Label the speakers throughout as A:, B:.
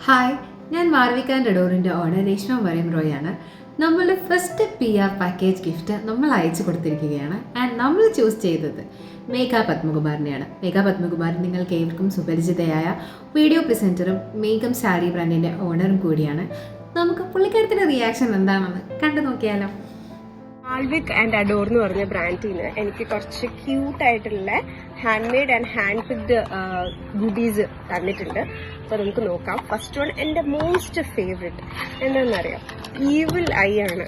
A: Hi, ഞാൻ മാർവിക and അഡോറിൻ്റെ owner Reshma Mariyam റോയാണ്. നമ്മളുടെ first PR package gift നമ്മൾ അയച്ചു കൊടുത്തിരിക്കുകയാണ്. ആൻഡ് നമ്മൾ ചൂസ് ചെയ്തത് മേഘ പത്മകുമാറിനെയാണ്. മേഘ പത്മകുമാർ നിങ്ങൾക്ക് ഏവർക്കും സുപരിചിതയായ വീഡിയോ പ്രസൻറ്ററും മേഘം സാരി ബ്രാൻഡിൻ്റെ ഓണറും കൂടിയാണ്. നമുക്ക് പുള്ളിക്കാരത്തിൻ്റെ റിയാക്ഷൻ എന്താണെന്ന് കണ്ടു നോക്കിയാലോ.
B: മാൾവിക് ആൻഡ് അഡോർ എന്ന് പറഞ്ഞ ബ്രാൻഡിൽ നിന്ന് എനിക്ക് കുറച്ച് ക്യൂട്ടായിട്ടുള്ള hand made and hand picked goodies തന്നിട്ടുണ്ട്. അപ്പോൾ നമുക്ക് നോക്കാം. ഫസ്റ്റ് വൺ എൻ്റെ മോസ്റ്റ് ഫേവറേറ്റ് എന്താണെന്നറിയാം, ഈവിൽ ഐ ആണ്.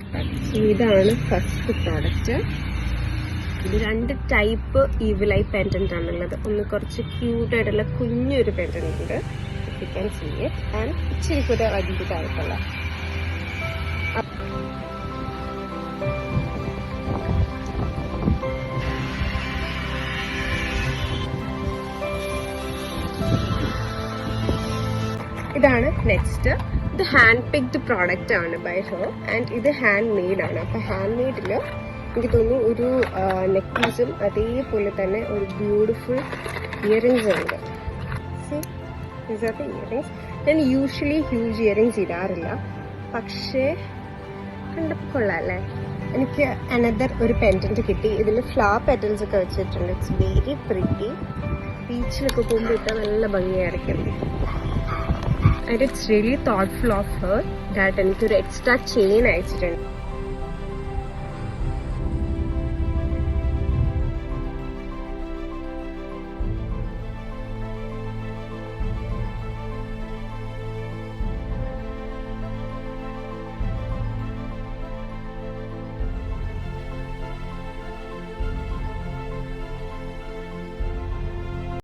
B: ഇതാണ് ഫസ്റ്റ് പ്രോഡക്റ്റ്. ഇത് രണ്ട് ടൈപ്പ് ഈവിൽ ഐ പെൻഡന്റ് ആണുള്ളത്. ഒന്ന് കുറച്ച് ക്യൂട്ടായിട്ടുള്ള കുഞ്ഞൊരു പെൻഡന്റ് ഉണ്ട്, you can see it, and ഇച്ചിരി കൂടെ വലുതായിട്ടുള്ള. ഇതാണ് നെക്സ്റ്റ്. ഇത് ഹാൻഡ് പിക്ഡ് പ്രോഡക്റ്റ് ആണ് ബൈ ഹെർ, ആൻഡ് ഇത് ഹാൻഡ് മെയ്ഡ് ആണ്. അപ്പൊ ഹാൻഡ് മെയ്ഡില് എനിക്ക് തോന്നുന്നു ഒരു നെക്ലീസും അതേപോലെ തന്നെ ഒരു ബ്യൂട്ടിഫുൾ ഇയറിങ്സ് ഉണ്ട്. ഇയറിങ്സ് ഞാൻ യൂഷ്വലി ഹ്യൂജ് ഇയറിങ്സ് ഇടാറില്ല, പക്ഷേ കണ്ടപ്പോൾ കൊള്ളാല്ലേ. എനിക്ക് അനദർ ഒരു പെൻഡന്റ് കിട്ടി. ഇതിൽ ഫ്ലവർ പെറ്റൽസ് ഒക്കെ വെച്ചിട്ടുണ്ട്. It's very pretty. ബീച്ചിലൊക്കെ പോകുമ്പോൾ ഇട്ടാൽ നല്ല ഭംഗിയായിരിക്കും. And it's really thoughtful of her that എനിക്കൊരു എക്സ്ട്രാ ചെയിൻ അയച്ചിട്ടുണ്ട്.